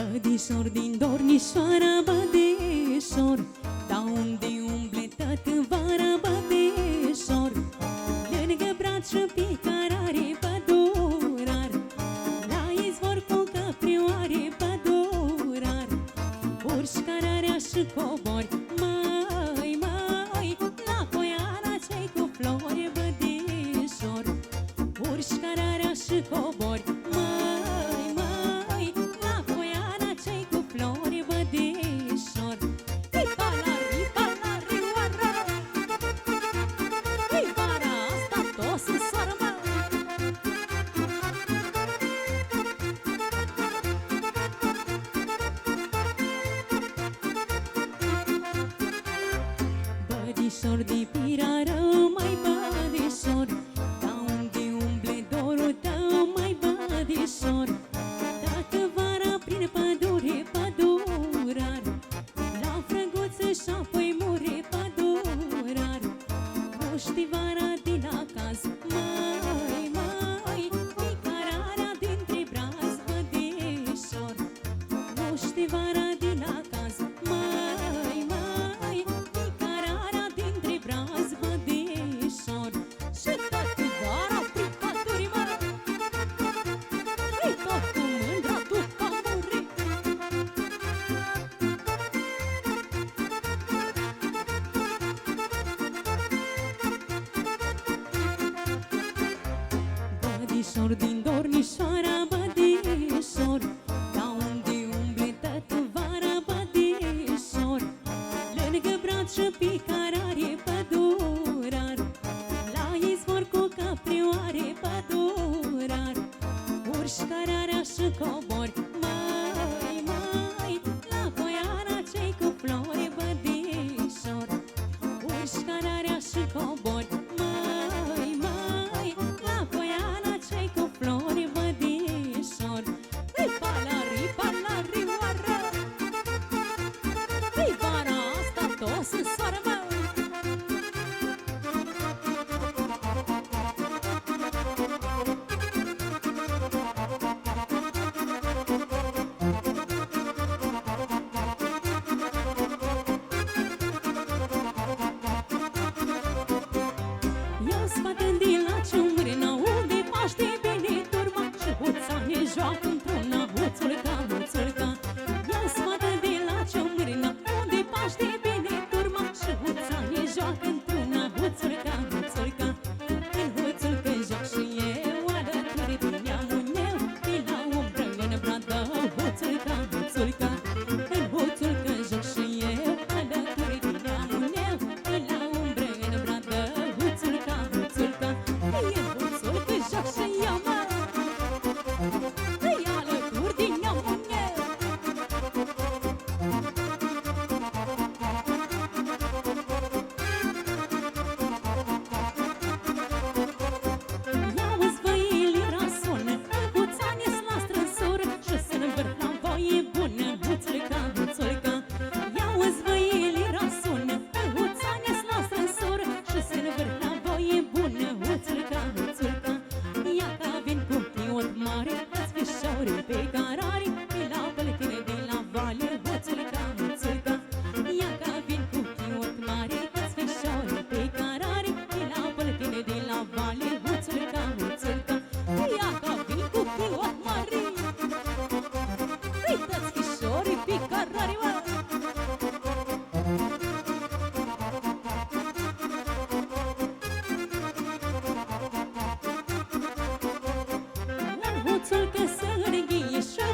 Bădișor din Dornișoara, bădișor, da unde umble tătă vara, bădișor, lângă braț și picarare, pădurar, la izvor cu căprioare, pădurar, urși cararea și cobori, mai, la poiana cei cu flori, bădișor, urși cararea și cobori, bădișor de pirară, mai bădișor, da unde umble dorul tău, mai bădișor, toată vara prin pădure, pădurar, la frăguță și apoi mure, pădurar, nu știi vara din acaz, mai, picararea dintre braz, bădișor, nu știi vara din acaz, bădișor din Dornișoara, bădișor, da unde umble tătă vara, bădișor, lângă braț și picarare, pădurar, la izvor cu căprioare, pădurar, urși cararea și cobori, mai, la poiana cei cu flori, bădișor, urși cararea și cobori, joacă într-una, huțurca, huțurca, ia sfată de la ciomârna, unde paște bine turma, și huța ne joacă într-una, huțurca, huțurca, în huțurcă joc și eu, alături de neamul meu, de la umbră în bradă, huțurca, huțurca, în huțurcă joc și eu, alături de neamul meu, de la umbră în bradă, huțurca, huțurca, în huțurcă joc și eu, mă! Huțul că se înghie și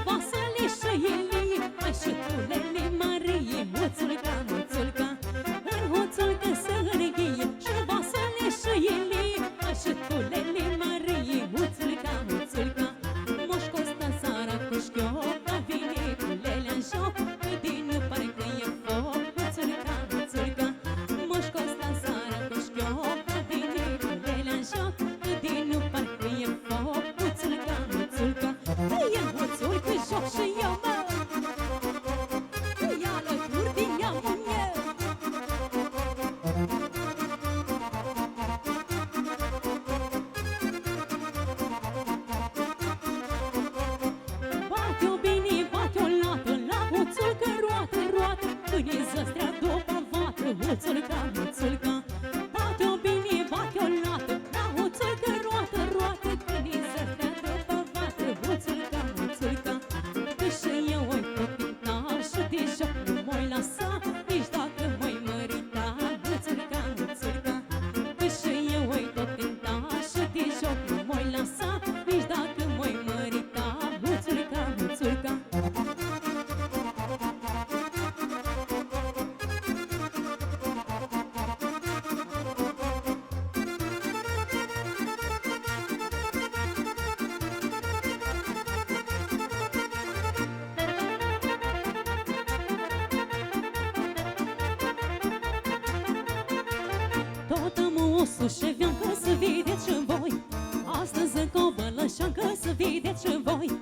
bălășancă să vedeți voi.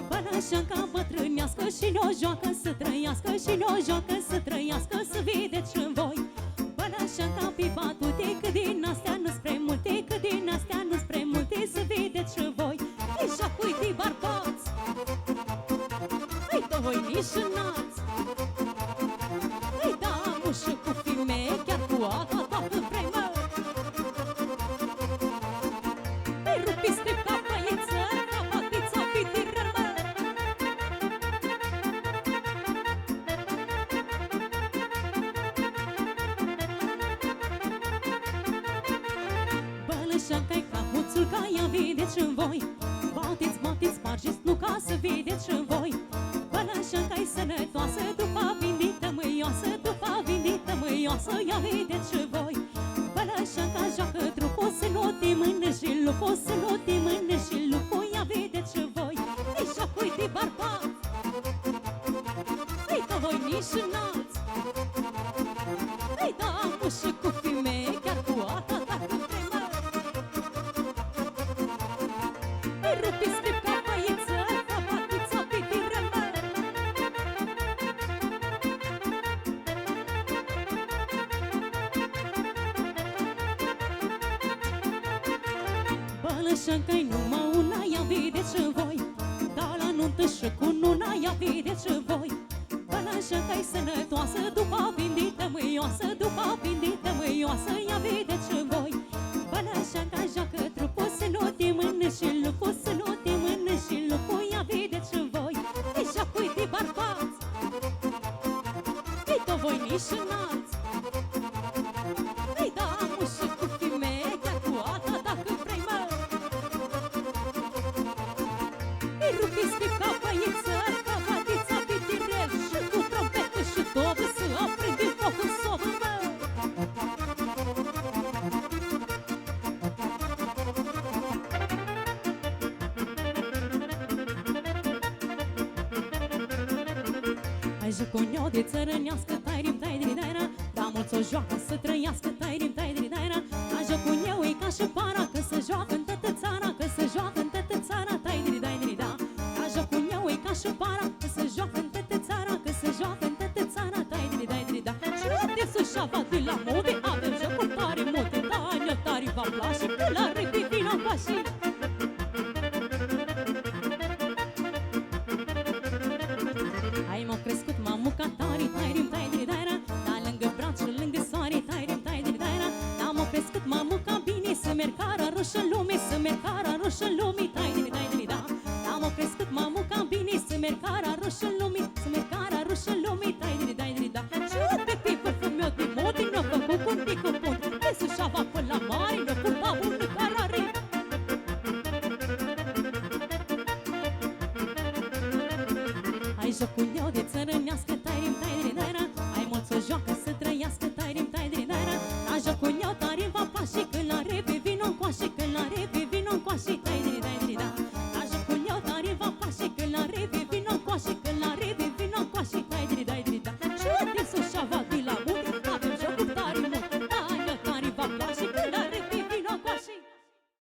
Bălășanca bătrânească și n-o joacă să trăiască, și n-o joacă să trăiască, să vedeți voi. Bălășanca pe batute, că din astea nu-s prea multe, că din astea nu-s prea multe, să vedeți voi. Așa uite bărbați, uite voi nici înați. Îi da mușă cu fime, chiar cu apa dacă vrei mă. Îi rupiți de capăiță, capătița pitiră mă. Bălășanca-i ca hoțul, ca ea vedeți voi. Bateți, bateți, spargeți, nu ca să vedeți voi. Bălășanca-i sănătoasă, după vindită mâioasă, după vindită mâioasă, ia vedeți voi. Bălășanca joacă trupul, să nu te mână și lupul, să nu te mână și lupul, ia vedeți voi. Îi joacă-i de bărbați, îi dă voi nici înați. Îi da mușă cu fime, chiar cu apa dacă vrei mă. Îi rupiți de capăiță, capătița pitiră mă. Bălășanca-i numai una, ia vedeți voi. Da la nuntă și cu nuna, ia vedeți voi. Bălășanca-i sănătoasă, după vindită mâioasă, după vindită mâioasă, ia vedeți voi. Bălășanca joacă trupul, să nu te mână și lupul, să nu te mână și lupul, ia vedeți voi. Îi joacă-i de bărbați, îi dă voi nici înați. Îi da mușă cu fime, chiar cu apa dacă vrei mă. Îi rupiți de capăiță, capătița pitirel, și cu trompetă și dobă să aprinde focul sobă mă. Ai jucunio de țărănească, tai-rim, tai-diri-daira. Da mulți o joacă să trăiască, tai-rim, tai-diri-daira. A jucunio e ca și para, că se joacă în toată țara, că se joacă în toată țara, tai-diri-dai-diri-da. A jucunio e ca și para, că se joacă în toată țara, că se joacă în toată țara, tai-diri-dai-diri-da. Și de sus-șava de la mode, avem jocuri tare multe, da-ne tari va place, că la repi vino pașii. Ai m-au crescut mamuca tari, tai-rim, tai-diri-daira. Da lângă braț și lângă soare, tai-rim, tai-diri-daira. Da m-au crescut mamuca bine, să merg cara roșă în lume, să merg cara roșă în lume, tai-diri-dai-diri-da. Da m-au crescut mamuca bine, să merg cara roșă în lume, să merg cara roșă în lume, tai-diri-dai-diri-da. Și uite pe vârful meu de mode, n-o făcut cu un ticu pun, de Suceava până la mare, n-o purta unul carare. Ai jocul eu de țărănească, tai-rim, tai-diri-daira. Ai mulți o joacă să trăiască,